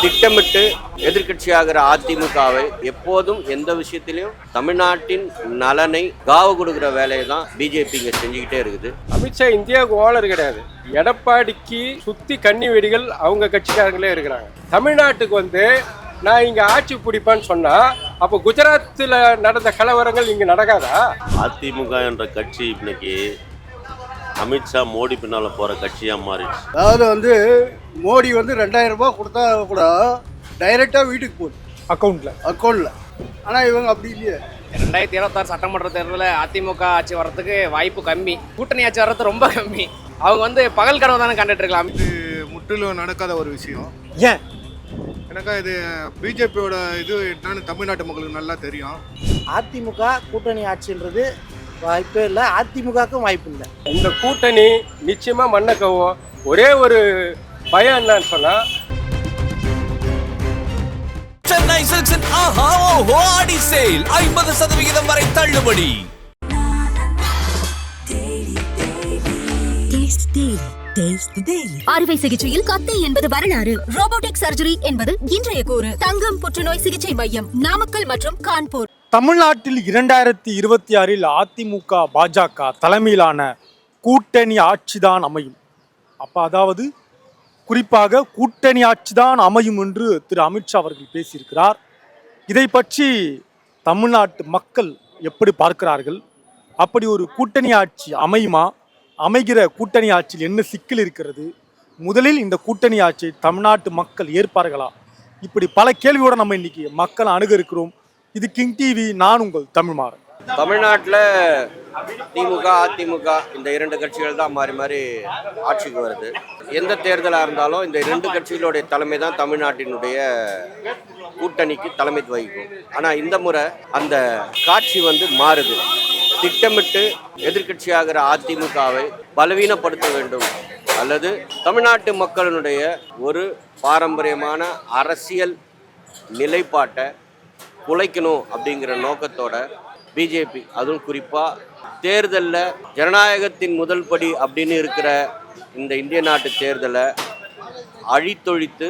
திட்டமிட்டு எதிர்க்கட்சியாகிற அதிமுகவை எப்போதும் எந்த விஷயத்திலையும் தமிழ்நாட்டின் நலனை காவு கொடுக்குற வேலையை தான் பிஜேபி இங்க செஞ்சுக்கிட்டே இருக்குது. அமித்ஷா இந்தியாவுக்கு ஓனர் கிடையாது. எடப்பாடிக்கு சுத்தி கன்னி வெடிகள் அவங்க கட்சிக்காரங்களே இருக்கிறாங்க. தமிழ்நாட்டுக்கு நான் இங்க ஆட்சி பிடிப்பேன்னு சொன்னா அப்போ குஜராத்தில் நடந்த கலவரங்கள் இங்க நடக்காதா? அதிமுக என்ற கட்சி இன்னைக்கு அமித்ஷா மோடி பின்னால் போகிற கட்சியாக மாறிடுச்சு. அதாவது மோடி 2000 ரூபாய் கொடுத்தா கூட டைரெக்டாக வீட்டுக்கு போகுது அக்கௌண்ட்டில். ஆனால் இவங்க அப்படி இல்லையே. 2026 சட்டமன்ற தேர்தலில் அதிமுக ஆட்சி வர்றதுக்கு வாய்ப்பு கம்மி, கூட்டணி ஆட்சி வர்றது ரொம்ப கம்மி. அவங்க பகல் கனவு தானே கண்டுட்டு இருக்கலாம். இது முற்றிலும் நடக்காத ஒரு விஷயம். ஏன் எனக்கா இது பிஜேபியோட இது என்னன்னு தமிழ்நாட்டு மக்களுக்கு நல்லா தெரியும். அதிமுக கூட்டணி ஆட்சின்றது வாய்ப்பே இல்லை, அதிமுகவுக்கும் வாய்ப்பு இல்லை. இந்த கூட்டணி நிச்சயமா மண்ணை கவும். ஒரே ஒரு பயம் என்னன்னு சொன்னா, சென்னை சில்க்ஸின் ஆஹா ஓஹோ ஆடி சேல் 50% வரை தள்ளுபடி. அறுவை சிகிச்சையில் கத்தை என்பது வரலாறு, ரோபோட்டிக் சர்ஜரி என்பது இன்றைய கூறு. தங்கம் புற்றுநோய் சிகிச்சை மையம் நாமக்கல் மற்றும் கான்பூர். தமிழ்நாட்டில் 2026 அதிமுக பாஜக தலைமையிலான கூட்டணி ஆட்சிதான் அமையும். அதாவது குறிப்பாக கூட்டணி ஆட்சிதான் அமையும் என்று திரு அமித்ஷா அவர்கள் பேசியிருக்கிறார். இதை பற்றி தமிழ்நாட்டு மக்கள் எப்படி பார்க்கிறார்கள்? அப்படி ஒரு கூட்டணி ஆட்சி அமையுமா? அமைகிற கூட்டணி ஆட்சியில் என்ன சிக்கல் இருக்கிறது? முதலில் இந்த கூட்டணி ஆட்சியை தமிழ்நாட்டு மக்கள் ஏற்பார்களா? இப்படி பல கேள்வியோடு நம்ம இன்னைக்கு மக்கள் அணுக இருக்கிறோம். இது கிங் டிவி, நான் உங்கள் தமிழ்மாறன். தமிழ்நாட்டில் திமுக அதிமுக இந்த 2 கட்சிகள் தான் மாறி மாறி ஆட்சிக்கு வருது. எந்த தேர்தலாக இருந்தாலும் இந்த 2 கட்சிகளுடைய தலைமை தான் தமிழ்நாட்டினுடைய கூட்டணிக்கு தலைமை வகிக்கும். ஆனால் இந்த முறை அந்த காட்சி மாறுது. திட்டமிட்டு எதிர்க்கட்சியாகிற அதிமுகவை பலவீனப்படுத்த வேண்டும் அல்லது தமிழ்நாட்டு மக்களினுடைய ஒரு பாரம்பரியமான அரசியல் நிலைப்பாட்டை குலைக்கணும் அப்படிங்கிற நோக்கத்தோட பிஜேபி, அதுவும் குறிப்பாக தேர்தலில் ஜனநாயகத்தின் முதல் படி அப்படின்னு இருக்கிற இந்த இந்திய நாட்டு தேர்தலை அழித்தொழித்து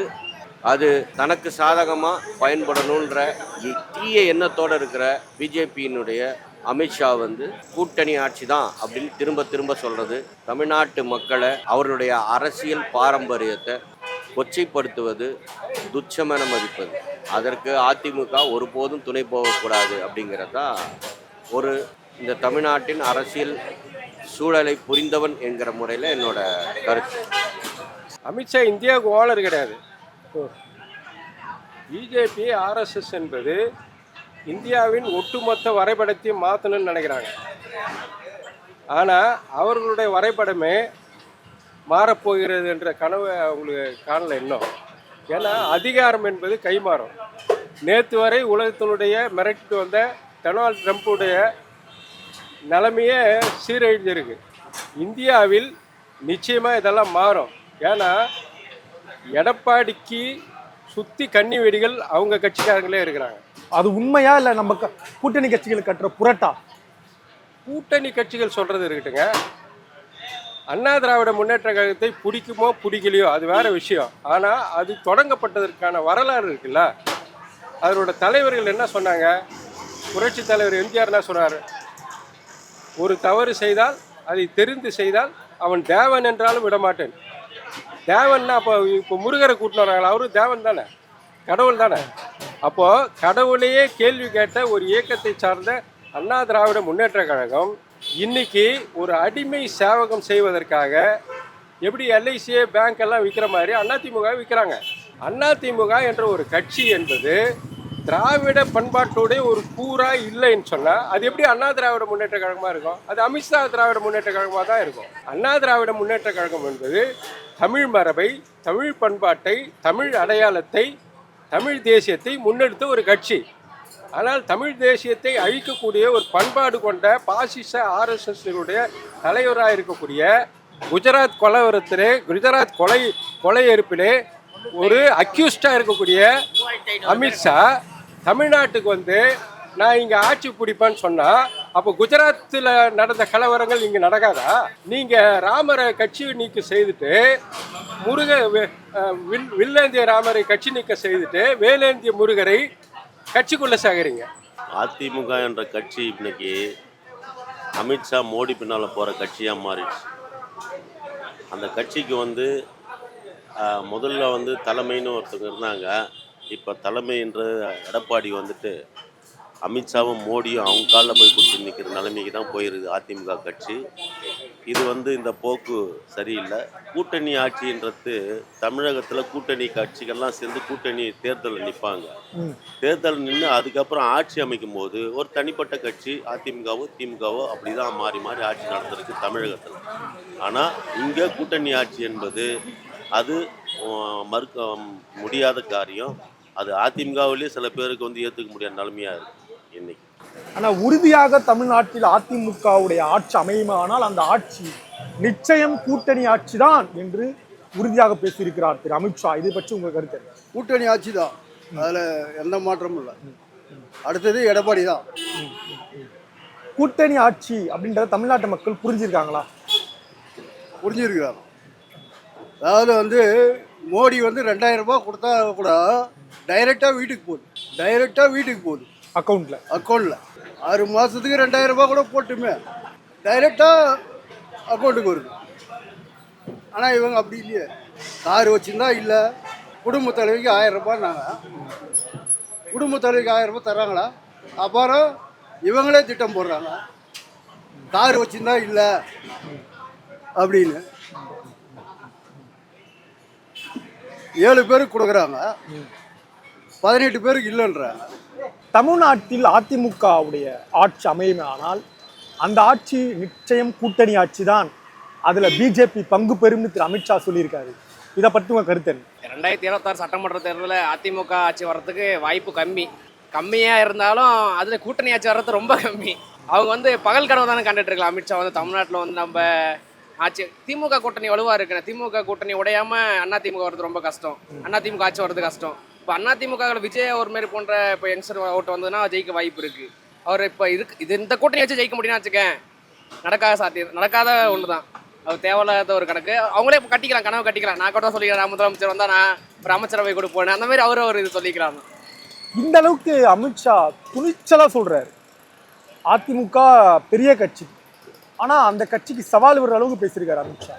அது தனக்கு சாதகமாக பயன்படணுன்ற தீய எண்ணத்தோடு இருக்கிற பிஜேபியினுடைய அமித்ஷா கூட்டணி ஆட்சி தான் அப்படின்னு திரும்ப திரும்ப சொல்கிறது தமிழ்நாட்டு மக்களை அவருடைய அரசியல் பாரம்பரியத்தை கொச்சைப்படுத்துவது, துச்சமென மதிப்பது. அதற்கு அதிமுக ஒருபோதும் துணை போகக்கூடாது அப்படிங்கிறதா இந்த தமிழ்நாட்டின் அரசியல் சூழலை புரிந்தவன் என்கிற முறையில் என்னோட கருத்து. அமித்ஷா இந்தியாவுக்கு ஓனர் கிடையாது. பிஜேபி ஆர்எஸ்எஸ் என்பது இந்தியாவின் ஒட்டுமொத்த வரைபடத்தையும் மாற்றணும்னு நினைக்கிறாங்க. ஆனால் அவர்களுடைய வரைபடமே மாறப்போகிறது என்ற கனவை அவங்களுக்கு காணல இன்னும். ஏன்னா அதிகாரம் என்பது கைமாறும். நேற்று வரை உலகத்தினுடைய மிரட்டு வந்த டொனால்ட் ட்ரம்ப்புடைய நிலைமையே சீரழிஞ்சிருக்கு. இந்தியாவில் நிச்சயமாக இதெல்லாம் மாறும். ஏன்னா எடப்பாடிக்கு சுற்றி கன்னி வெடிகள் அவங்க கட்சிக்காரங்களே இருக்கிறாங்க. அது உண்மையா இல்லை நம்ம கூட்டணி கட்சிகள் கட்டுற புரட்டா? கூட்டணி கட்சிகள் சொல்கிறது இருக்கட்டுங்க. அண்ணா திராவிட முன்னேற்ற கழகத்தை பிடிக்குமோ பிடிக்கலையோ அது வேறு விஷயம். ஆனால் அது தொடங்கப்பட்டதற்கான வரலாறு இருக்குல்ல. அதனோட தலைவர்கள் என்ன சொன்னாங்க? புரட்சி தலைவர் எம்ஜிஆர் என்ன சொன்னார்? ஒரு தவறு செய்தால் அதை தெரிந்து செய்தால் அவன் தேவன் என்றாலும் விடமாட்டேன். தேவன்னா இப்போ முருகரை கூட்டின்னு வராங்களா? அவரும் தேவன் தானே, கடவுள் தானே. அப்போது கடவுளையே கேள்வி கேட்ட ஒரு இயக்கத்தை சார்ந்த அண்ணா திராவிட முன்னேற்ற கழகம் இன்னைக்கு ஒரு அடிமை சேவகம் செய்வதற்காக எப்படி எல்ஐசிஏ பேங்க் எல்லாம் விற்கிற மாதிரி அதிமுக விற்கிறாங்க. அதிமுக என்ற ஒரு கட்சி என்பது திராவிட பண்பாட்டோடைய ஒரு கூறா இல்லைன்னு சொன்னால் அது எப்படி அண்ணா திராவிட முன்னேற்ற கழகமாக இருக்கும்? அது அமித்ஷா திராவிட முன்னேற்ற கழகமாக தான் இருக்கும். அண்ணா திராவிட முன்னேற்ற கழகம் என்பது தமிழ் மரபை, தமிழ் பண்பாட்டை, தமிழ் அடையாளத்தை, தமிழ் தேசியத்தை முன்னெடுத்த ஒரு கட்சி. ஆனால் தமிழ் தேசியத்தை அழிக்கக்கூடிய ஒரு பண்பாடு கொண்ட பாசிச ஆர்எஸ்எஸ்னுடைய தலைவராக இருக்கக்கூடிய குஜராத் கலவரத்திலே, குஜராத் கொலை எரிப்பிலே ஒரு அக்யூஸ்டாக இருக்கக்கூடிய அமித்ஷா தமிழ்நாட்டுக்கு நான் இங்கே ஆட்சி பிடிப்பேன்னு சொன்னால் அப்போ குஜராத்தில் நடந்த கலவரங்கள் இங்கே நடக்காதா? நீங்கள் ராமரை கட்சி நீக்கம் செய்துட்டு வில்லேந்திய ராமரை கட்சி நீக்கம் செய்துட்டு வேலேந்திய முருகரை கட்சிக்குள்ளே சாகிறீங்க. அதிமுக என்ற கட்சி இன்னைக்கு அமித்ஷா மோடி பின்னால் போகிற கட்சியாக மாறிடுச்சு. அந்த கட்சிக்கு முதல்ல தலைமைன்னு ஒருத்தங்க இருந்தாங்க. இப்போ தலைமைன்ற எடப்பாடி அமித்ஷாவும் மோடியும் அவங்க காலில் போய் பிடிச்சி நிற்கிற நிலைமைக்கு தான் போயிருக்குது அதிமுக கட்சி. இது இந்த போக்கு சரியில்லை. கூட்டணி ஆட்சின்றது தமிழகத்தில் கூட்டணி கட்சிகள்லாம் சேர்ந்து கூட்டணி தேர்தலில் நிற்பாங்க. தேர்தல் நின்று அதுக்கப்புறம் ஆட்சி அமைக்கும் போது ஒரு தனிப்பட்ட கட்சி அதிமுகவோ திமுகவோ அப்படி தான் மாறி மாறி ஆட்சி நடந்திருக்கு தமிழகத்தில். ஆனால் இங்கே கூட்டணி ஆட்சி என்பது அது மறுக்க முடியாத காரியம். அது அதிமுகவிலேயே சில பேருக்கு ஏற்றுக்க முடியாத நிலைமையாக இருக்குது இன்னைக்கு. ஆனால் உறுதியாக தமிழ்நாட்டில் அதிமுகவுடைய ஆட்சி அமையுமானால் அந்த ஆட்சி நிச்சயம் கூட்டணி ஆட்சி தான் என்று உறுதியாக பேசியிருக்கிறார் திரு அமித்ஷா. இதை பற்றி உங்கள் கருத்து? கூட்டணி ஆட்சி தான், அதில் எந்த மாற்றமும் இல்லை. அடுத்தது எடப்பாடி தான். கூட்டணி ஆட்சி அப்படின்றத தமிழ்நாட்டு மக்கள் புரிஞ்சிருக்காங்களா? புரிஞ்சிருக்கிறாங்க. அதாவது மோடி 2000 ரூபாய் கொடுத்தா கூட டைரெக்டாக வீட்டுக்கு போகுது அக்கௌண்ட்டில் 6 மாதத்துக்கு 2000 ரூபாய் கூட போட்டுமே டைரெக்டாக அக்கௌண்ட்டுக்கு வருது. ஆனால் இவங்க அப்படி இல்லையே. கார் வச்சுருந்தா இல்லை, குடும்ப தலைவிக்கு 1000 ரூபாய்னாங்க. குடும்ப தலைவிக்கு 1000 ரூபாய் தர்றாங்களா? அப்புறம் இவங்களே திட்டம் போடுறாங்க, கார் வச்சுருந்தா இல்லை அப்படின்னு 7 பேருக்கு கொடுக்குறாங்க, 18 பேருக்கு இல்லைன்றாங்க. தமிழ்நாட்டில் அதிமுகவுடைய ஆட்சி அமையுமானால் அந்த ஆட்சி நிச்சயம் கூட்டணி ஆட்சி தான், அதில் பிஜேபி பங்கு பெறும்னு திரு அமித்ஷா சொல்லியிருக்காரு. இதை பற்றி உங்கள் கருத்து என்ன? 2026 சட்டமன்ற தேர்தலில் அதிமுக ஆட்சி வர்றதுக்கு வாய்ப்பு கம்மியாக இருந்தாலும் அதில் கூட்டணி ஆட்சி வர்றது ரொம்ப கம்மி. அவங்க பகல் கனவு தானே கண்டுட்டு இருக்கலாம். அமித்ஷா தமிழ்நாட்டில் நம்ம ஆட்சி திமுக கூட்டணி வலுவாக இருக்குண்ணே. திமுக கூட்டணி உடையாமல் அதிமுக வர்றது ரொம்ப கஷ்டம். அதிமுக ஆட்சி வர்றது கஷ்டம். இப்போ அதிமுக விஜய் ஒரு மாரி போன்ற இப்போ யங்ஸ்டர் ஓட்டு வந்ததுன்னா ஜெயிக்க வாய்ப்பு இருக்குது. அவர் இப்போ இந்த கூட்டணி வச்சு ஜெயிக்க முடியும்னு வச்சுக்கேன், நடக்காத ஒன்று தான். அவர் தேவையில்லாத ஒரு கணக்கு. அவங்களே இப்போ கனவு கட்டிக்கலாம். நான் கூட சொல்லிக்கிறேன், முதலமைச்சர் வந்தால் நான் ஒரு அமைச்சரவை கொடுப்பேன், அந்த மாதிரி அவர் ஒரு இது சொல்லிக்கிறாங்க. இந்த அளவுக்கு அமித்ஷா துணிச்சலாக சொல்கிறாரு. அதிமுக பெரிய கட்சி, ஆனால் அந்த கட்சிக்கு சவால் விடுற அளவுக்கு பேசியிருக்காரு அமித்ஷா.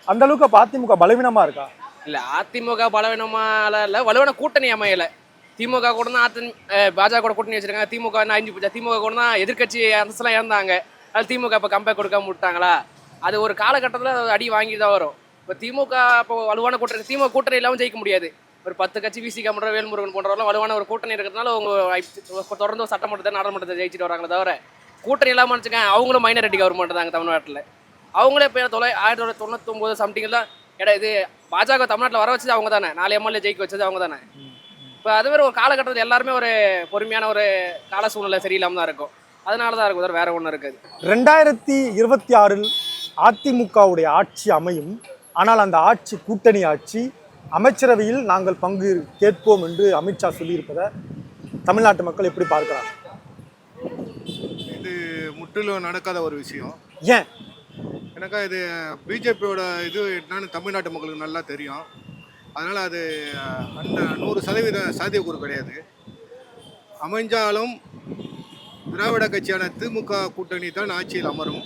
அந்த அளவுக்கு அப்போ அதிமுக பலவீனமாக இருக்கா? இல்லை, அதிமுக பலவீனமாக இல்லை, வலுவான கூட்டணி அமையலை. திமுக கூட தான் பாஜக கூட கூட்டணி வச்சிருக்காங்க. திமுக அழிஞ்சு போச்சா? திமுக கூட தான் எதிர்கட்சி அரசுலாம் இறந்தாங்க. அது திமுக இப்போ கம்பேர் கொடுக்காம விட்டாங்களா? அது ஒரு காலகட்டத்தில் அடி வாங்கி தான் வரும். இப்போ திமுக இப்போ வலுவான கூட்டணி, திமுக கூட்டணி இல்லாமல் ஜெயிக்க முடியாது. ஒரு 10 கட்சி விசிக முறை வேல்முருகன் போன்றவரெல்லாம் வலுவான ஒரு கூட்டணி இருக்கிறதுனால அவங்க தொடர்ந்து சட்டமன்றத்தை நாடாளுமன்றத்தை ஜெயிச்சுட்டு வராங்களே தவிர கூட்டணி இல்லாமல் வச்சுக்கேன். அவங்களும் மைனாரிட்டி கவர்மெண்ட் தாங்க தமிழ்நாட்டில். அவங்களே இப்போ 1999 சம்திங்கில் தான் இது பாஜக தமிழ்நாட்டில் வர வச்சது அவங்க தானே. 4 எம்எல்ஏ ஜெயிக்க வச்சது அவங்க தானே. இப்போ அதுமாதிரி ஒரு காலகட்டத்தில் எல்லாருமே ஒரு பொறுமையான ஒரு கால சூழ்நிலை சரியில்லாமல் தான் இருக்கும். அதனால தான் இருக்கும், வேற ஒன்றும் இருக்காது. 2026 அதிமுகவுடைய ஆட்சி அமையும், ஆனால் அந்த ஆட்சி கூட்டணி ஆட்சி. அமைச்சரவையில் நாங்கள் பங்கு கேட்போம் என்று அமித்ஷா சொல்லியிருப்பதை தமிழ்நாட்டு மக்கள் எப்படி பார்க்கிறாங்க? இது முற்றிலும் நடக்காத ஒரு விஷயம். ஏன்? எனக்கா இது பிஜேபியோட இது என்னன்னு தமிழ்நாட்டு மக்களுக்கு நல்லா தெரியும். அதனால் அது 100% சாத்தியக்கூறு கிடையாது. அமைஞ்சாலும் திராவிட கட்சியான திமுக கூட்டணி தான் ஆட்சியில் அமரும்.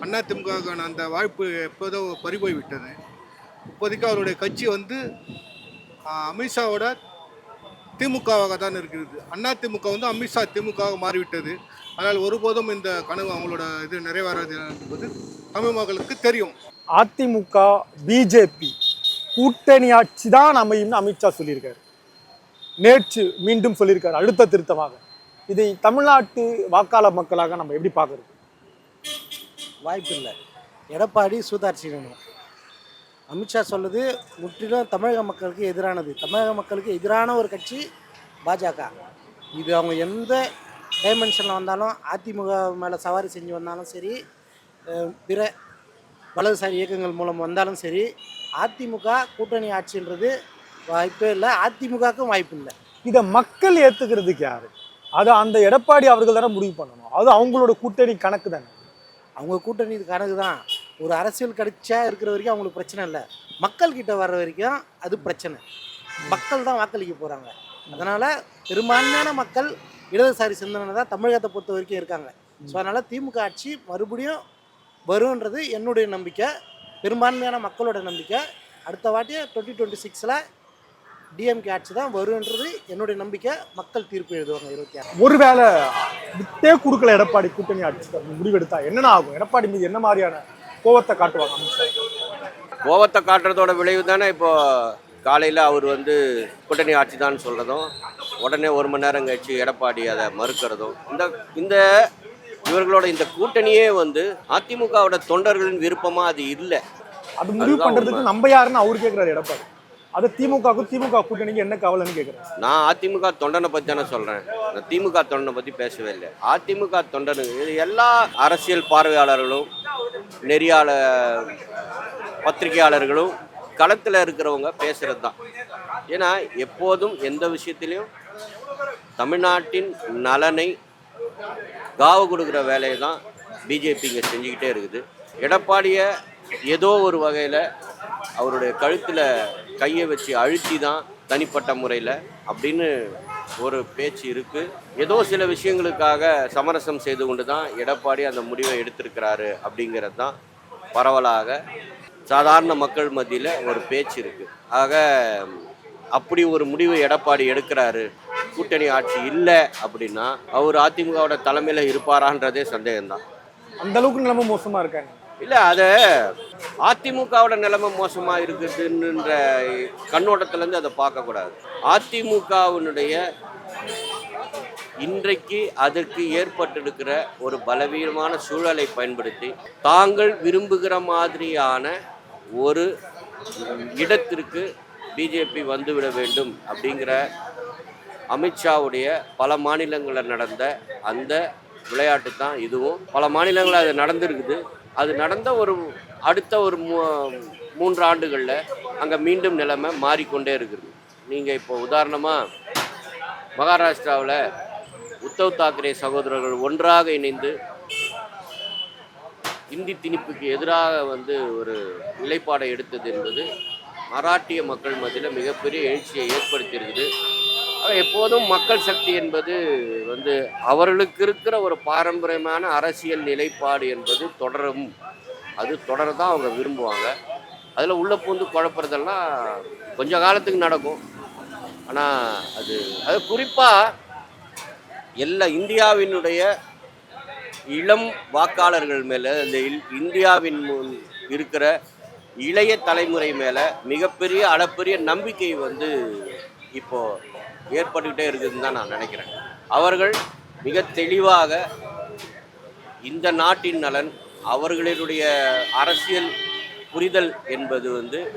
அதிமுகவுக்கான அந்த வாய்ப்பு எப்போதோ பறிபோய் விட்டது. இப்போதைக்கு அவருடைய கட்சி அமித்ஷாவோட திமுகவாக தான் இருக்கிறது. அதிமுக அமித்ஷா திமுகவாக மாறிவிட்டது. அதனால் ஒருபோதும் இந்த கனவு அவங்களோட இது நிறைவேறாது என்பது தமிழ் மக்களுக்கு தெரியும். அதிமுக பிஜேபி கூட்டணி ஆட்சி தான் அமையும்னு அமித்ஷா சொல்லியிருக்காரு. நேற்று மீண்டும் சொல்லியிருக்காரு அடுத்த திருத்தமாக. இதை தமிழ்நாட்டு வாக்காளர் மக்களாக நம்ம எப்படி பார்க்கறது? வாய்ப்பு இல்லை. எடப்பாடி சூதாட்சிக்கணும். அமித்ஷா சொல்லுது முற்றிலும் தமிழக மக்களுக்கு எதிரானது. தமிழக மக்களுக்கு எதிரான ஒரு கட்சி பாஜக. இது அவங்க எந்த டைமென்ஷனில் வந்தாலும், அதிமுக மேலே சவாரி செஞ்சு வந்தாலும் சரி, பிற வலதுசாரி இயக்கங்கள் மூலம் வந்தாலும் சரி, அதிமுக கூட்டணி ஆட்சின்றது வாய்ப்பே இல்லை. அதிமுகவுக்கும் வாய்ப்பு இல்லை. இதை மக்கள் ஏற்றுக்கிறதுக்கு யாரு? அதை அந்த எடப்பாடி அவர்கள் தானே முடிவு பண்ணணும். அது அவங்களோட கூட்டணி கணக்கு தானே. அவங்க கூட்டணி இது கணக்கு தான். ஒரு அரசியல் கட்சியா இருக்கிற வரைக்கும் அவங்களுக்கு பிரச்சனை இல்லை. மக்கள் கிட்ட வர்ற வரைக்கும் அது பிரச்சனை. மக்கள் தான் வாக்களிக்க போகிறாங்க. அதனால் பெரும்பான்மையான மக்கள் இடதுசாரி சிந்தனை தான் தமிழகத்தை பொறுத்த வரைக்கும் இருக்காங்க. ஸோ அதனால் திமுக ஆட்சி மறுபடியும் வரும்ன்றது என்னுடைய நம்பிக்கை, பெரும்பான்மையான மக்களோட நம்பிக்கை. அடுத்த வாட்டி 2026 டிஎம்கே ஆட்சி தான் வரும்ன்றது என்னுடைய நம்பிக்கை. மக்கள் தீர்ப்பு எழுதுவாங்க 26. ஒருவேளை விட்டே கொடுக்கல எடப்பாடி கூட்டணி ஆட்சி முடிவெடுத்தா என்னென்ன ஆகும்? எடப்பாடி மீது என்ன மாதிரியான கோவத்தை காட்டுவாங்க அமித்ஷா? கோவத்தை காட்டுறதோட விளைவு தானே இப்போ காலையில் அவர் கூட்டணி ஆட்சி தான் சொல்கிறதும், உடனே 1 மணி நேரம் கழிச்சு எடப்பாடி அதை மறுக்கிறதும். இந்த இவர்களோட இந்த கூட்டணியே அதிமுகவோட தொண்டர்களின் விருப்பமாக அது இல்லை. அது முடிவு பண்ணுறதுக்கு நம்ம யாருன்னு அவர் கேட்குறாரு எடப்பாடி. அது திமுக கூட்டணிக்கு என்ன கவலைன்னு கேட்குறேன். நான் அதிமுக தொண்டனை பற்றி தானே சொல்கிறேன், நான் திமுக தொண்டனை பற்றி பேசவே இல்லை. அதிமுக தொண்டனுக்கு இது எல்லா அரசியல் பார்வையாளர்களும் பத்திரிகையாளர்களும் களத்தில் இருக்கிறவங்க பேசுகிறது தான். ஏன்னா எப்போதும் எந்த விஷயத்திலையும் தமிழ்நாட்டின் நலனை காவு கொடுக்குற வேலையை தான் பிஜேபி இங்கே செஞ்சுக்கிட்டே இருக்குது. எடப்பாடியை ஏதோ ஒரு வகையில் அவருடைய கழுத்தில் கையை வச்சு அழுத்தி தான் தனிப்பட்ட முறையில் அப்படின்னு ஒரு பேச்சு இருக்குது. ஏதோ சில விஷயங்களுக்காக சமரசம் செய்து கொண்டு தான் எடப்பாடி அந்த முடிவை எடுத்திருக்கிறாரு அப்படிங்கிறது தான் பரவலாக சாதாரண மக்கள் மத்தியில் ஒரு பேச்சு இருக்குது. ஆக அப்படி ஒரு முடிவை எடப்பாடி எடுக்கிறாரு, கூட்டணி ஆட்சி இல்லை அப்படின்னா அவர் அதிமுகவோட தலைமையில் இருப்பாரான்றதே சந்தேகம்தான். அந்த அளவுக்கு நிலைமை மோசமாக இருக்காங்க. இல்லை, அதை அதிமுகவோட நிலைமை மோசமாக இருக்குதுன்ற கண்ணோட்டத்திலேருந்து அதை பார்க்கக்கூடாது. அதிமுகவினுடைய இன்றைக்கு அதற்கு ஏற்பட்டிருக்கிற ஒரு பலவீனமான சூழலை பயன்படுத்தி தாங்கள் விரும்புகிற மாதிரியான ஒரு இடத்திற்கு பிஜேபி வந்துவிட வேண்டும் அப்படிங்கிற அமித்ஷாவுடைய பல மாநிலங்களில் நடந்த அந்த விளையாட்டு தான் இதுவும். பல மாநிலங்களில் அது நடந்திருக்குது. அது நடந்த அடுத்த ஒரு 3 ஆண்டுகளில் அங்கே மீண்டும் நிலைமை மாறிக்கொண்டே இருக்குது. நீங்கள் இப்போ உதாரணமாக மகாராஷ்டிராவில் உத்தவ் தாக்கரே சகோதரர்கள் ஒன்றாக இணைந்து இந்தி திணிப்புக்கு எதிராக ஒரு நிலைப்பாடை எடுத்தது என்பது மராட்டிய மக்கள் மத்தியில் மிகப்பெரிய எழுச்சியை ஏற்படுத்தியிருக்குது. எப்போதும் மக்கள் சக்தி என்பது அவர்களுக்கு இருக்கிற ஒரு பாரம்பரியமான அரசியல் நிலைப்பாடு என்பது தொடரும். அது தொடரதான் அவங்க விரும்புவாங்க. அதில் உள்ள பூந்து குழப்பறதெல்லாம் கொஞ்ச காலத்துக்கு நடக்கும். ஆனால் அது குறிப்பாக எல்லா இந்தியாவினுடைய இளம் வாக்காளர்கள் மேலே, இந்த இந்தியாவின் இருக்கிற இளைய தலைமுறை மேலே மிகப்பெரிய அளப்பரிய நம்பிக்கை இப்போது ஏற்பட்டுக்கிட்டே இருக்குதுன்னு தான் நான் நினைக்கிறேன். அவர்கள் மிக தெளிவாக இந்த நாட்டின் நலன், அவர்களுடைய அரசியல் புரிதல் என்பது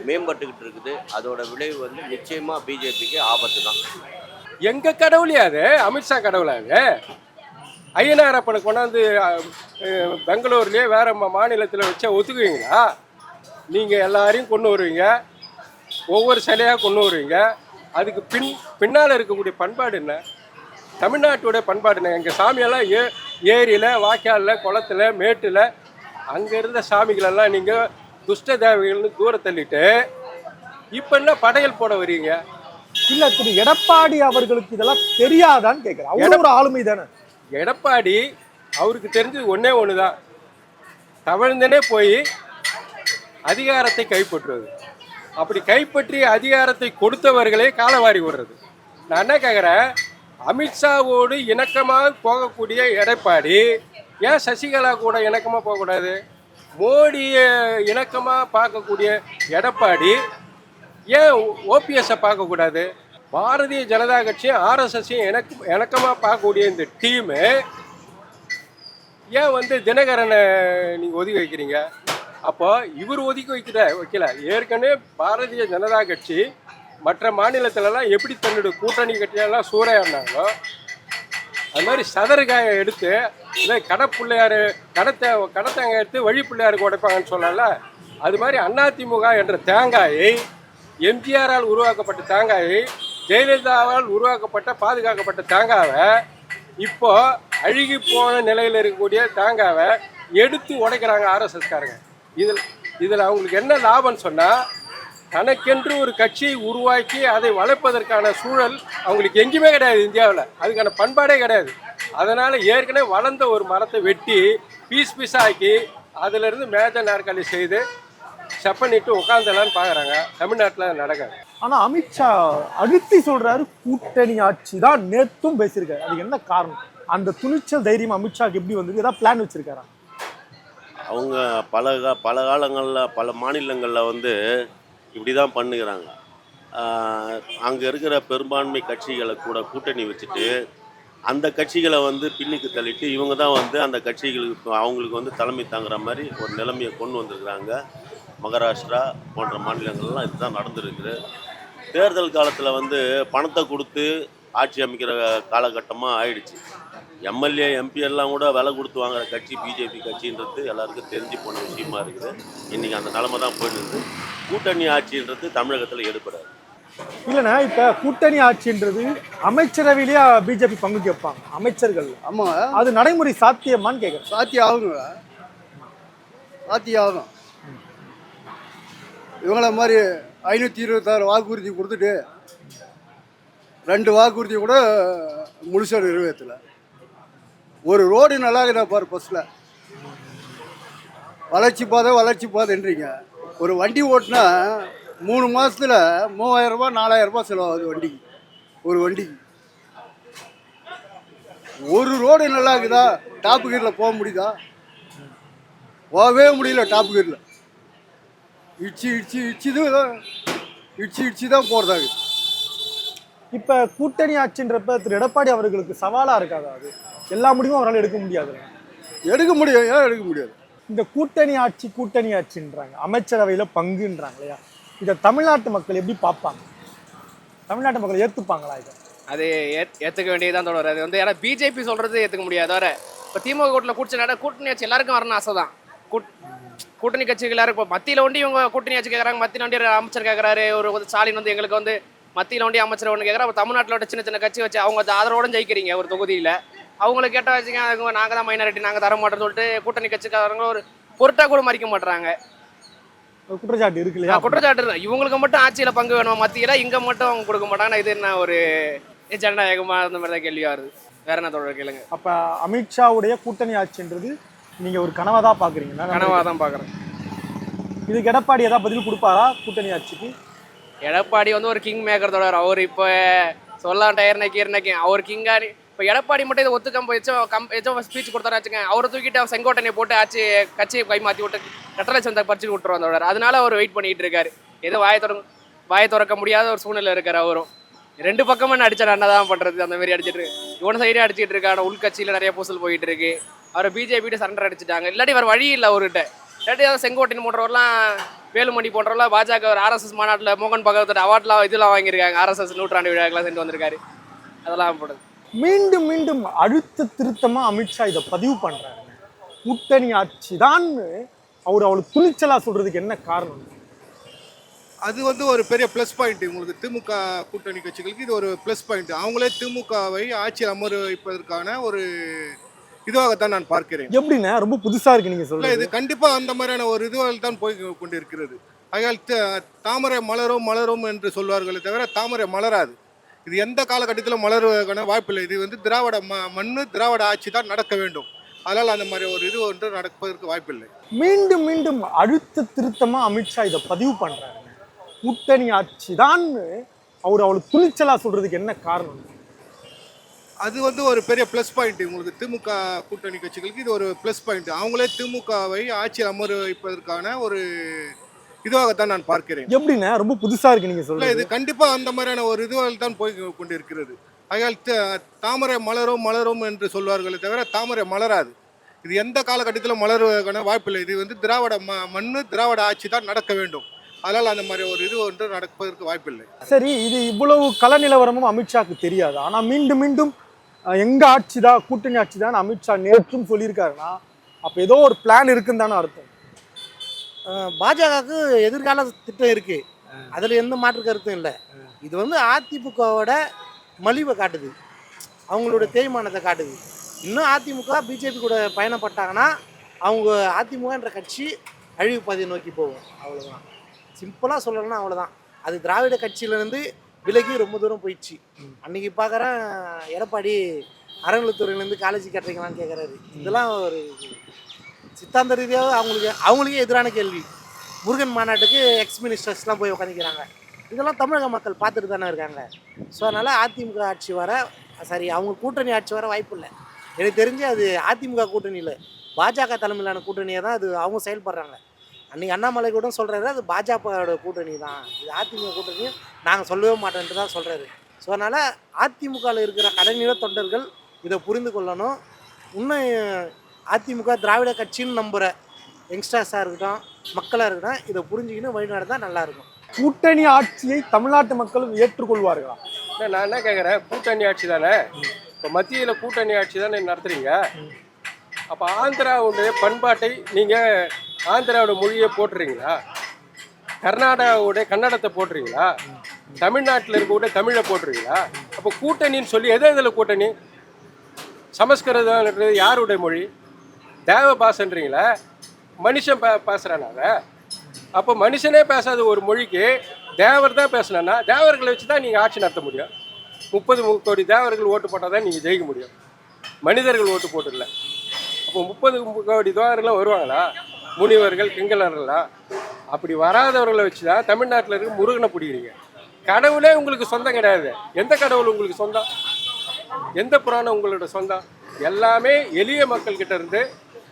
மேம்பட்டுக்கிட்டு இருக்குது. அதோட விளைவு நிச்சயமாக பிஜேபிக்கு ஆபத்து தான். எங்கள் கடவுளையா அது? அமித்ஷா கடவுளாது? ஐயனாரப்பனை கொண்டாந்து பெங்களூர்லேயே வேறு மாநிலத்தில் வச்சா ஒத்துக்குவீங்களா? நீங்கள் எல்லாரையும் கொண்டு வருவீங்க, ஒவ்வொரு சிலையாக கொண்டு வருவீங்க. அதுக்கு பின்னால் இருக்கக்கூடிய பண்பாடு என்ன? தமிழ்நாட்டுடைய பண்பாடு என்ன? எங்கள் சாமியெல்லாம் ஏரியில், வாய்க்காலில், குளத்தில், மேட்டில் அங்கே இருந்த சாமிகளெல்லாம் நீங்கள் துஷ்ட தேவைகள்னு தூர தள்ளிட்டு இப்போ என்ன படையல் போட வரீங்க? இல்லை, திரு எடப்பாடி அவர்களுக்கு இதெல்லாம் தெரியாதான்னு கேட்குறேன். அவ்வளோ ஒரு ஆளுமை தானே எடப்பாடி. அவருக்கு தெரிஞ்சது ஒன்று தான், தவழ்ந்தனே போய் அதிகாரத்தை கைப்பற்றுவது. அப்படி கைப்பற்றி அதிகாரத்தை கொடுத்தவர்களே காலவாரி விடுறது. நான் என்ன கேட்குறேன், அமித்ஷாவோடு இணக்கமாக போகக்கூடிய எடப்பாடி ஏன் சசிகலா கூட இணக்கமாக போகக்கூடாது? மோடியை இணக்கமாக பார்க்கக்கூடிய எடப்பாடி ஏன் ஓபிஎஸ்ஸை பார்க்கக்கூடாது? பாரதிய ஜனதா கட்சியும் ஆர்எஸ்எஸ்ஸையும் இணக்கமாக பார்க்கக்கூடிய இந்த டீமு ஏன் தினகரனை நீங்கள் ஒதுக்கி வைக்கிறீங்க? அப்போ இவர் ஒதுக்கி வைக்கல. ஏற்கனவே பாரதிய ஜனதா கட்சி மற்ற மாநிலத்திலலாம் எப்படி தன்னுடைய கூட்டணி கட்சியெல்லாம் சூறையாடினாங்களோ அது மாதிரி சதறுகாயை எடுத்து இல்லை கடத்தேங்காய் எடுத்து வழி பிள்ளையாருக்கு உடைப்பாங்கன்னு சொல்லல. அது மாதிரி அதிமுக என்ற தேங்காயை, எம்ஜிஆரால் உருவாக்கப்பட்ட தேங்காயை, ஜெயலலிதாவால் உருவாக்கப்பட்ட பாதுகாக்கப்பட்ட தேங்காவை இப்போ அழுகி போன நிலையில் இருக்கக்கூடிய தேங்காவை எடுத்து உடைக்கிறாங்க ஆர்எஸ்எஸ்காரங்க. இதில் அவங்களுக்கு என்ன லாபம்னு சொன்னால், தனக்கென்று ஒரு கட்சியை உருவாக்கி அதை வளர்ப்பதற்கான சூழல் அவங்களுக்கு எங்கேயுமே கிடையாது இந்தியாவில். அதுக்கான பண்பாடே கிடையாது. அதனால் ஏற்கனவே வளர்ந்த ஒரு மரத்தை வெட்டி பீஸாக்கி அதிலிருந்து மேஜ நாற்காலி செய்து செப்பனிட்டு உட்காந்துலான்னு பார்க்குறாங்க. தமிழ்நாட்டில் நடக்காது. ஆனால் அமித்ஷா அழுத்தி சொல்றாரு கூட்டணி ஆட்சி தான் நேற்றும் பேசியிருக்காரு. அது என்ன காரணம்? அந்த துணிச்சல் தைரியம் அமித்ஷாக்கு எப்படி வந்தது? ஏதாவது பிளான் வச்சிருக்காரா? அவங்க பல காலங்களில் பல மாநிலங்களில் வந்து இப்படி தான் பண்ணுகிறாங்க. அங்கே இருக்கிற பெரும்பான்மை கட்சிகளை கூட கூட்டணி வச்சுட்டு அந்த கட்சிகளை வந்து பின்னுக்கு தள்ளிட்டு இவங்க தான் வந்து அந்த கட்சிகளுக்கு அவங்களுக்கு வந்து தலைமை தாங்குற மாதிரி ஒரு நிலைமையை கொண்டு வந்திருக்கிறாங்க. மகாராஷ்டிரா போன்ற மாநிலங்கள்லாம் இதுதான் நடந்துருக்குது. தேர்தல் காலத்தில் வந்து பணத்தை கொடுத்து ஆட்சி அமைக்கிற காலகட்டமாக ஆயிடுச்சு. எம்எல்ஏ எம்பி எல்லாம் கூட விலை கொடுத்து வாங்குற கட்சி பிஜேபி கட்சின்றது எல்லாருக்கும் தெரிஞ்சு போன விஷயமா இருக்குது. இன்றைக்கி அந்த நிலைமை தான் போயிட்டு இருக்குது. கூட்டணி ஆட்சின்றது தமிழகத்தில் எடுப்படாது. இல்லைண்ணா, இப்போ கூட்டணி ஆட்சின்றது அமைச்சரவையிலேயே பிஜேபி பங்கு கேட்பாங்க அமைச்சர்கள். ஆமாங்க, அது நடைமுறை சாத்தியமான்னு கேட்குறேன். சாத்தியம் ஆகுங்க, சாத்தியம் ஆகும். இவங்கள மாதிரி 526 வாக்குறுதி கொடுத்துட்டு 2 வாக்குறுதி கூட முழுசாக நிறைவேற்றலை. ஒரு ரோடு நல்லா இருக்குதா பாரு, பஸ்ஸில் வளர்ச்சி பாதைன்றீங்க. ஒரு வண்டி ஓட்டினா 3 மாதத்தில் 3000 ரூபா 4000 ரூபா செலவாகுது வண்டிக்கு. ஒரு வண்டிக்கு ஒரு ரோடு நல்லா இருக்குதா? டாப்பு கீரில் போக முடியுதா? போகவே முடியல. டாப்பு கீரில் இடிச்சு தான் போகிறதாங்க. இப்போ கூட்டணி ஆட்சின்றப்ப திரு எடப்பாடி அவர்களுக்கு சவாலாக இருக்காதா? அது எல்லா முடிவும் அவரால் எடுக்க முடியாது. எடுக்க முடியும், ஏன் எடுக்க முடியாது? இந்த கூட்டணி ஆட்சின்றாங்க, அமைச்சரவையில் பங்குன்றாங்க இல்லையா? இதை தமிழ்நாட்டு மக்கள் எப்படி பார்ப்பாங்க? தமிழ்நாட்டு மக்கள் ஏற்றுப்பாங்களா இதை? அது ஏற்றுக்க வேண்டியதான் தொடர். அது வந்து ஏன்னா பிஜேபி சொல்கிறது ஏற்றுக்க முடியாது. வேறு இப்போ திமுக கூட்டில் கூட்டணி ஆட்சி எல்லாருக்கும் வரணும் ஆசை தான். கூட்டணி கட்சிகள் எல்லாரும் இப்போ மத்தியில் ஒண்டி இவங்க கூட்டணி ஆட்சி கேட்குறாங்க. மத்தியில் ஒண்டி அமைச்சர் கேட்குறாரு. ஒரு ஸ்டாலின் வந்து எங்களுக்கு வந்து மத்தியில் ஒண்டி அமைச்சர் ஒன்று கேட்குறா. அப்போ தமிழ்நாட்டில் சின்ன கட்சி வச்சு அவங்க ஆதரவோடு ஜெயிக்கிறீங்க ஒரு தொகுதியில். அவங்களுக்கு கேட்ட வச்சுக்க அதுக்கு நாங்கள் தான் மைனாரிட்டி, நாங்கள் தர மாட்டோம்னு சொல்லிட்டு கூட்டணி கட்சிக்காரங்க ஒரு பொருட்டாக கூட மறிக்க மாட்டுறாங்க. குற்றச்சாட்டு இருக்கு இல்லையா? குற்றச்சாட்டு இவங்களுக்கு மட்டும் ஆட்சியில் பங்கு வேணும், மத்தியில் இங்கே மட்டும் அவங்க கொடுக்க மாட்டாங்கன்னா இது என்ன ஒரு ஜனநாயகமாக அந்த மாதிரி தான் கேள்வியாக வருது. வேற என்ன தொடர் கேளுங்க. அப்போ அமித்ஷாவுடைய கூட்டணி ஆட்சின்றது நீங்கள் ஒரு கனவாக தான் பார்க்குறீங்களா? கனவாக தான் பார்க்குறேன். இதுக்கு எடப்பாடி ஏதாவது பதில் கொடுப்பாரா கூட்டணி ஆட்சிக்கு? எடப்பாடி வந்து ஒரு கிங் மேக்கர் தொடர். அவர் இப்போ சொல்லலாம் டயர்னக்கி அவர் கிங்காரி. இப்போ எடப்பாடி மட்டும் இதை ஒத்துக்காம ஏச்சும் ஸ்பீச் கொடுத்தாரு வச்சுங்க, அவரை தூக்கிட்டு அவர் செங்கோட்டனை போட்டு ஆட்சி கட்சியை கை மாற்றி விட்டு கட்டளை சந்தை பறிச்சு விட்டுருவோம் தொடர். அதனால அவர் வெயிட் பண்ணிட்டு இருக்காரு. ஏதோ வாயை திறக்க முடியாத ஒரு சூழ்நிலை இருக்காரு. அவரும் 2 பக்கமும் அடிச்சா என்ன தான் பண்ணுறது? அந்த மாதிரி அடிச்சிட்டு இவன சைடே அடிச்சிட்டு இருக்காங்க. உள்கட்சியில் நிறைய பூசல் போயிட்டு இருக்கு. அவரை பிஜேபிட்டு சரண்டர் அடிச்சுட்டாங்க. இல்லாட்டி வேறு வழி இல்லை அவர்கிட்ட. இல்லாட்டி செங்கோட்டையன் போன்றவரெல்லாம், வேலுமணி போன்றவரெல்லாம் பாஜக ஒரு RSS மாநாட்டில் மோகன் பகவத் அவார்ட்லாம் இதெல்லாம் வாங்கியிருக்காங்க. RSS நூற்றாண்டு விழாக்கெல்லாம் சென்று வந்திருக்காரு. அதெல்லாம் போடுது. மீண்டும் அழுத்த திருத்தமாக அமித்ஷா இதை பதிவு பண்ணுறாரு. கூட்டணி ஆட்சி தான் அவளுக்கு துணிச்சலாக சொல்கிறதுக்கு என்ன காரணம்? அது வந்து ஒரு பெரிய ப்ளஸ் பாயிண்ட். உங்களுக்கு திமுக கூட்டணி கட்சிகளுக்கு இது ஒரு ப்ளஸ் பாயிண்ட். அவங்களே திமுகவை ஆட்சியில் அமர்விப்பதற்கான ஒரு இதுவாகத்தான் நான் பார்க்கிறேன். எப்படின்னா ரொம்ப புதுசாக இருக்கு நீங்கள் சொல்ல. இது கண்டிப்பாக அந்த மாதிரியான ஒரு இதுவாக தான் போய் கொண்டிருக்கிறது. ஆகையால் தாமரை மலரும் என்று சொல்வார்களே தவிர தாமரை மலராது. இது எந்த காலகட்டத்தில் மலருவதற்கான வாய்ப்பில்லை. இது வந்து திராவிட திராவிட ஆட்சி தான் நடக்க வேண்டும். அதனால் அந்த மாதிரி ஒரு இது ஒன்று நடப்பதற்கு வாய்ப்பில்லை. மீண்டும் அழுத்த திருத்தமாக அமித்ஷா இதை பதிவு பண்ணுறாரு. கூட்டணி ஆட்சி தான் அவளுக்கு துணிச்சலாக சொல்கிறதுக்கு என்ன காரணம்? அது வந்து ஒரு பெரிய ப்ளஸ் பாயிண்ட். உங்களுக்கு திமுக கூட்டணி கட்சிகளுக்கு இது ஒரு ப்ளஸ் பாயிண்ட். அவங்களே திமுகவை ஆட்சியில் அமர்விப்பதற்கான ஒரு இதுவாகத்தான் நான் பார்க்கிறேன். எப்படின்னா ரொம்ப புதுசாக இருக்கு நீங்கள் சொல்ல. இது கண்டிப்பாக அந்த மாதிரியான ஒரு இதுவாக தான் போய் கொண்டிருக்கிறது. ஆகையால் தாமரை மலரும் என்று சொல்வார்களே தவிர தாமரை மலராது. இது எந்த காலகட்டத்தில் மலருவதற்கான வாய்ப்பில்லை. இது வந்து திராவிட திராவிட ஆட்சி தான் நடக்க வேண்டும். அதனால் அந்த மாதிரி ஒரு இது ஒன்று நடப்பதற்கு வாய்ப்பில்லை. சரி, இது இவ்வளவு கள நிலவரமும் அமித்ஷாக்கு தெரியாது. ஆனால் மீண்டும் எங்க ஆட்சி தான் கூட்டணி ஆட்சி தான் அமித்ஷா நேற்றும் சொல்லியிருக்காருன்னா அப்போ ஏதோ ஒரு பிளான் இருக்குன்னு தானே அர்த்தம். பாஜகவுக்கு எதிர்கால திட்டம் இருக்குது, அதில் எந்த மாற்று கருத்தும் இல்லை. இது வந்து அதிமுகவோட மலிவை காட்டுது. அவங்களோட தேய்மானத்தை காட்டுது. இன்னும் அதிமுக பிஜேபி கூட பயணப்பட்டாங்கன்னா அவங்க அதிமுகன்ற கட்சி அழிவு பாதையை நோக்கி போகும். அவ்வளோதான், சிம்பிளாக சொல்லணும்னா அவ்வளோதான். அது திராவிட கட்சியிலேருந்து விலகி ரொம்ப தூரம் போயிடுச்சு. அன்றைக்கி பார்க்குறேன் எடப்பாடி அறநிலைத்துறையிலேருந்து காலேஜ் கட்டுறீங்களான்னு கேட்குறாரு. இதெல்லாம் ஒரு சித்தாந்த ரீதியாக அவங்களுக்கே எதிரான கேள்வி. முருகன் மாநாட்டுக்கு எக்ஸ் மினிஸ்டர்ஸ்லாம் போய் உட்காந்துக்கிறாங்க. இதெல்லாம் தமிழக மக்கள் பார்த்துட்டு தானே இருக்காங்க. ஸோ அதனால் அதிமுக ஆட்சி வர அவங்க கூட்டணி ஆட்சி வர வாய்ப்பு இல்லை. எனக்கு தெரிஞ்சு அது அதிமுக கூட்டணி இல்லை, பாஜக தலைமையிலான கூட்டணியை தான் அது அவங்க செயல்படுறாங்க. அன்றைக்கி அண்ணாமலை கூட சொல்கிறாரு அது பாஜகவோட கூட்டணி தான், இது அதிமுக கூட்டணியும் நாங்கள் சொல்லவே மாட்டேன்ட்டு தான் சொல்கிறாரு. ஸோ அதனால் அதிமுகவில் இருக்கிற கடைநிலை தொண்டர்கள் இதை புரிந்து கொள்ளணும். இன்னும் அதிமுக திராவிட கட்சின்னு நம்புகிற யங்ஸ்டர்ஸாக இருக்கட்டும், மக்களாக இருக்கட்டும், இதை புரிஞ்சுக்கின்னு வழி நடந்தால் நல்லாயிருக்கும். கூட்டணி ஆட்சியை தமிழ்நாட்டு மக்களும் ஏற்றுக்கொள்வார்களா? நான் என்ன கேட்குறேன், கூட்டணி ஆட்சி தானே, இப்போ மத்தியில் கூட்டணி ஆட்சி தானே நடத்துகிறீங்க. அப்போ ஆந்திராவுடைய பண்பாட்டை நீங்கள் ஆந்திராவோட மொழியை போட்டுறீங்களா? கர்நாடகாவுடைய கன்னடத்தை போட்டுறீங்களா? தமிழ்நாட்டில் இருக்கக்கூடிய தமிழை போட்டுறீங்களா? அப்போ கூட்டணின்னு சொல்லி எதில் கூட்டணி? சமஸ்கிருதம்ன்றது யாருடைய மொழி? தேவ பாஷன்றீங்களா? மனுஷன் பேசுகிறானாங்க. அப்போ மனுஷனே பேசாத ஒரு மொழிக்கு தேவர் தான் பேசணுன்னா தேவர்களை வச்சு தான் நீங்கள் ஆட்சி நடத்த முடியும். 30 கோடி தேவர்கள் ஓட்டு போட்டால் தான் நீங்கள் ஜெயிக்க முடியும். மனிதர்கள் ஓட்டு போட்டுடல. அப்போ 30 கோடி தேவர்கள்லாம் வருவாங்களா? முனிவர்கள் கிங்கலர்களா? அப்படி வராதவர்களை வச்சு தான் தமிழ்நாட்டில் இருக்க முருகனை பிடிக்கிறீங்க. கடவுளே உங்களுக்கு சொந்தம் கிடையாது. எந்த கடவுள் உங்களுக்கு சொந்தம்? எந்த புராணம் உங்களோட சொந்தம்? எல்லாமே எளிய மக்கள்கிட்ட இருந்து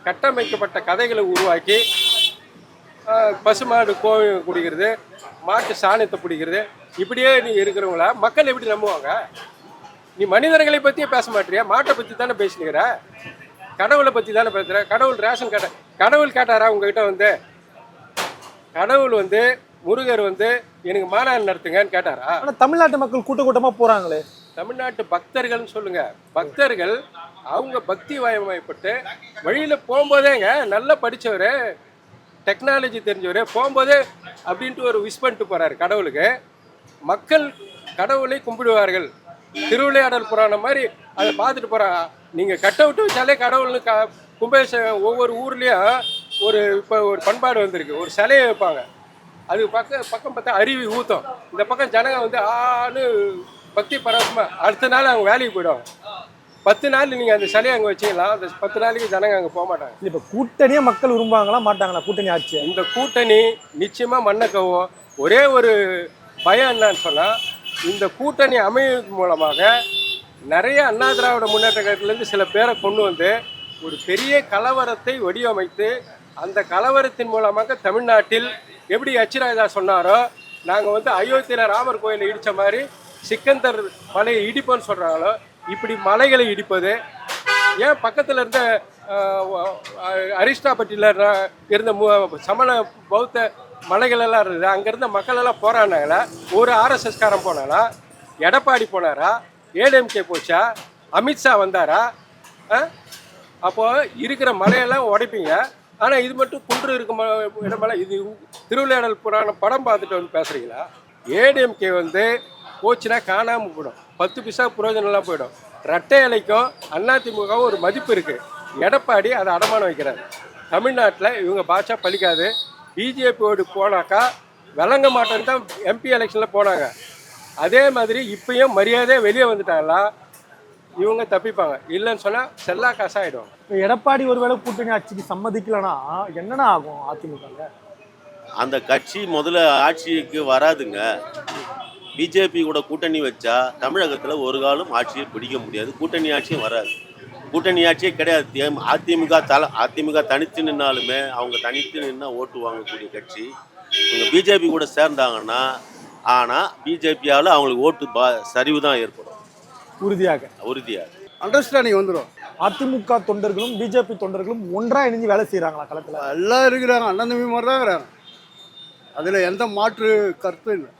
கட்டமைக்கப்பட்ட கதைகளை உருவாக்கி பசுமாடு கோவில் குடிக்கிறது, மாட்டு சாணத்தை பிடிக்கிறது, இப்படியே நீங்கள் இருக்கிறவங்கள மக்கள் எப்படி நம்புவாங்க? நீ மனிதர்களை பற்றியே பேச மாட்டியா? மாட்டை பற்றி தானே பேசினுக்கிற, கடவுளை பற்றி தானே பேசுகிற. கடவுள் ரேஷன் கடை கடவுள் கேட்டாரா உங்ககிட்ட வந்து? கடவுள் வந்து முருகர் வந்து எனக்கு மாநாடு நடத்துங்கன்னு கேட்டாரா? ஆனால் தமிழ்நாட்டு மக்கள் கூட்டமாக போகிறாங்களே. தமிழ்நாட்டு பக்தர்கள்னு சொல்லுங்க. பக்தர்கள் அவங்க பக்தி வயமயப்பட்டு வழியில் போகும்போதேங்க நல்லா படித்தவர், டெக்னாலஜி தெரிஞ்சவர் போகும்போதே அப்படின்ட்டு ஒரு விஷ் பண்ணிட்டு போகிறாரு கடவுளுக்கு. மக்கள் கடவுளை கும்பிடுவார்கள். திருவிளையாடல் புராணம் மாதிரி அதை பார்த்துட்டு போகிறாங்க. நீங்கள் கட் அவுட் வச்சாலே கடவுள்னு கும்பேஷன் ஒவ்வொரு ஊர்லேயும் இப்போ ஒரு பண்பாடு வந்திருக்கு. ஒரு சிலையை வைப்பாங்க, அது பக்கம் பார்த்தா அருவி ஊற்றும். இந்த பக்கம் ஜனங்க வந்து ஆன்னு பக்தி பரவசமாக அடுத்த நாள் அவங்க வேலைக்கு போயிடுவாங்க. 10 நாள் நீங்கள் அந்த சிலையை அங்கே வச்சிக்கலாம். அந்த 10 நாளைக்கு ஜனங்க அங்கே போக மாட்டாங்க. இப்போ கூட்டணியே மக்கள் விரும்புவாங்களா மாட்டாங்களா? கூட்டணி ஆட்சி இந்த கூட்டணி நிச்சயமாக மண்ணை கவும். ஒரே ஒரு பயம் என்னன்னு சொன்னால், இந்த கூட்டணி அமைவதன் மூலமாக நிறைய அண்ணா திராவிட முன்னேற்ற கழகத்திலேருந்து சில பேரை கொண்டு வந்து ஒரு பெரிய கலவரத்தை வடிவமைத்து அந்த கலவரத்தின் மூலமாக தமிழ்நாட்டில் எப்படி அச்சிராஜா சொன்னாரோ, நாங்கள் வந்து அயோத்தியில் ராமர் கோயிலை இடித்த மாதிரி சிக்கந்தர் மலையை இடிப்போன்னு சொல்கிறாங்களோ, இப்படி மலைகளை இடிப்பது. ஏன் பக்கத்தில் இருந்த அரிஸ்டாபட்டியில் இருந்த சமண பௌத்த மலைகளெல்லாம் இருந்தது, அங்கே இருந்த மக்களெல்லாம் போராடினாங்களா? ஒரு ஆர்எஸ்எஸ்காரன் போனாங்களா? எடப்பாடி போனாரா? ஏடிஎம்கே போச்சா? அமித்ஷா வந்தாரா? அப்போது இருக்கிற மலையெல்லாம் உடைப்பீங்க. ஆனால் இது மட்டும் குன்று இருக்கும் இடமெல்லாம் இது திருவிளையாடல் புராணம் படம் பார்த்துட்டு வந்து பேசுகிறீங்களா? ஏடிஎம்கே வந்து போச்சுன்னா காணாமல் போயிடும், 10 பைசா புரோஜனம்லாம் போயிடும். ரெட்டை இலைக்கும் அதிமுகவும் ஒரு மதிப்பு இருக்குது. எடப்பாடி அதை அடமானம் வைக்கிறார். தமிழ்நாட்டில் இவங்க பாஷா பலிக்காது. பிஜேபியோடு போனாக்கா விளங்க மாட்டேன்னு தான் எம்பி எலெக்ஷனில் போனாங்க. அதே மாதிரி இப்பயும் மரியாதையாக வெளியே வந்துட்டாங்களா இவங்க தப்பிப்பாங்க. இல்லைன்னு சொன்னால் செல்லா காசாகிடும். இப்போ எடப்பாடி ஒருவேளை கூட்டணி ஆட்சிக்கு சம்மதிக்கலன்னா என்னென்ன ஆகும் அதிமுக? அந்த கட்சி முதல்ல ஆட்சிக்கு வராதுங்க. பிஜேபி கூட கூட்டணி வச்சா தமிழகத்தில் ஒரு காலம் ஆட்சியை பிடிக்க முடியாது. கூட்டணி ஆட்சியும் வராது. கூட்டணி ஆட்சியே கிடையாது. அதிமுக தனித்து நின்னாலுமே அவங்க தனித்து நின்னா ஓட்டு வாங்கக்கூடிய கட்சி. இவங்க பிஜேபி கூட சேர்ந்தாங்கன்னா ஆனால் பிஜேபியால் அவங்களுக்கு ஓட்டு சரிவு தான் ஏற்படும். உறுதியாக அண்டர்ஸ்டாண்டிங் வந்துடும். அதிமுக தொண்டர்களும் பிஜேபி தொண்டர்களும் ஒன்றாக இணைஞ்சு வேலை செய்கிறாங்களா களத்தில்? எல்லாம் இருக்கிறாங்க, அண்ணன் தம்பி மாதிரி தான் இருக்கிறாங்க. அதில் எந்த மாற்று கருத்தும் இல்லை.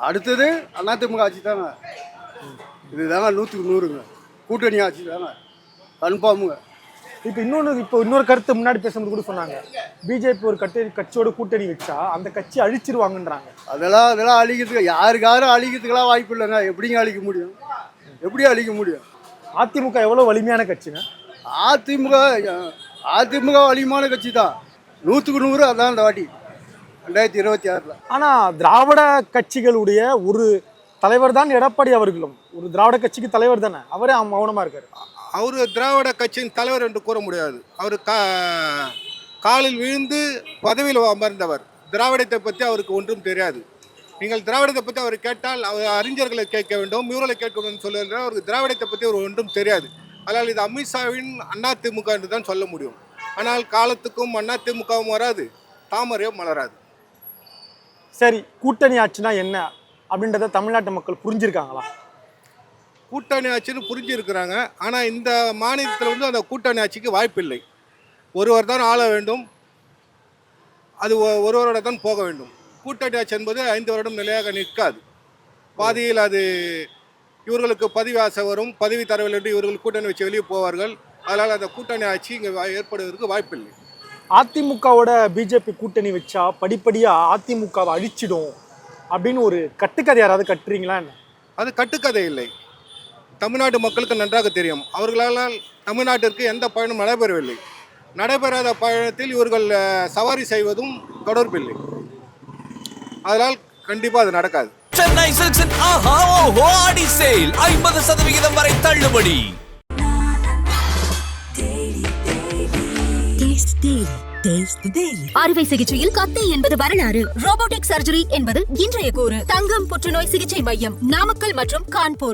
அடுத்தது அதிமுக ஆட்சி தாங்க. இதுதாங்க 100க்கு 100ங்க. கூட்டணி ஆட்சி தாங்க கன்ஃபார்முங்க. இப்போ இன்னொரு கருத்து முன்னாடி பேசும்போது கூட சொன்னாங்க, பிஜேபி ஒரு கட்சியோட கூட்டணி வச்சா அந்த கட்சி அழிச்சிருவாங்கன்றாங்க. அதெல்லாம் அழிக்கிறதுக்கு யாருக்காரும் அழிக்கிறதுக்கெல்லாம் வாய்ப்பு இல்லைங்க. எப்படிங்க அழிக்க முடியும்? எப்படி அழிக்க முடியும்? அதிமுக எவ்வளோ வலிமையான கட்சிங்க? அதிமுக அதிமுக வலிமையான கட்சி தான், 100க்கு 100. அதான் இந்த வாட்டி 2026. ஆனால் திராவிட கட்சிகளுடைய ஒரு தலைவர் தான் எடப்பாடி அவர்களும். ஒரு திராவிட கட்சிக்கு தலைவர் தானே, அவரே மௌனமாக இருக்காரு. அவர் திராவிட கட்சியின் தலைவர் என்று கூற முடியாது. அவர் காலில் விழுந்து பதவியில் அமர்ந்தவர். திராவிடத்தை பற்றி அவருக்கு ஒன்றும் தெரியாது. நீங்கள் திராவிடத்தை பற்றி அவர் கேட்டால் அவர் அறிஞர்களை கேட்க வேண்டும், இவர்களை கேட்க வேண்டும் சொல்லுகிறார். அவருக்கு திராவிடத்தை பற்றி அவர் ஒன்றும் தெரியாது. அதனால் இது அமித்ஷாவின் அதிமுக என்று தான் சொல்ல முடியும். ஆனால் காலத்துக்கும் அதிமுகவும் வராது, தாமரையும் மலராது. சரி, கூட்டணி ஆட்சினா என்ன அப்படின்றத தமிழ்நாட்டு மக்கள் புரிஞ்சிருக்காங்களா? கூட்டணி ஆட்சின்னு புரிஞ்சிருக்கிறாங்க. ஆனால் இந்த மாநிலத்தில் வந்து அந்த கூட்டணி ஆட்சிக்கு வாய்ப்பில்லை. ஒருவர் தான் ஆள வேண்டும், அது ஒருவரோட தான் போக வேண்டும். கூட்டணி ஆட்சி என்பது 5 வருடம் நிலையாக நிற்காது. பாதியில் அது இவர்களுக்கு பதவி ஆசை வரும், பதவி தரவில்லை என்று இவர்கள் கூட்டணி வச்சு வெளியே போவார்கள். அதனால் அந்த கூட்டணி ஆட்சி இங்கே ஏற்படுவதற்கு வாய்ப்பில்லை. அதிமுகவோட பிஜேபி கூட்டணி வச்சா படிப்படியாக அதிமுகவை அழிச்சிடும் அப்படின்னு ஒரு கட்டுக்கதை யாராவது கட்டுறீங்களா என்ன? அது கட்டுக்கதை இல்லை, தமிழ்நாட்டு மக்களுக்கு நன்றாக தெரியும். அவர்களால் தமிழ்நாட்டிற்கு எந்த பயனும் நடைபெறவில்லை. நடைபெறாத பயணத்தில் இவர்கள் சவாரி செய்வதும் தொடர்பில்லை. அதனால் கண்டிப்பாக அது நடக்காது. சென்னை சில்க்ஸின் ஆஹா ஓஹோ ஆடி சேல் 50% வரை தள்ளுபடி. அறுவை சிகிச்சையில் கத்தை என்பது வரலாறு, ரோபோட்டிக் சர்ஜரி என்பது இன்றைய கூறு. தங்கம் புற்றுநோய் சிகிச்சை மையம், நாமக்கல் மற்றும் கான்பூர்.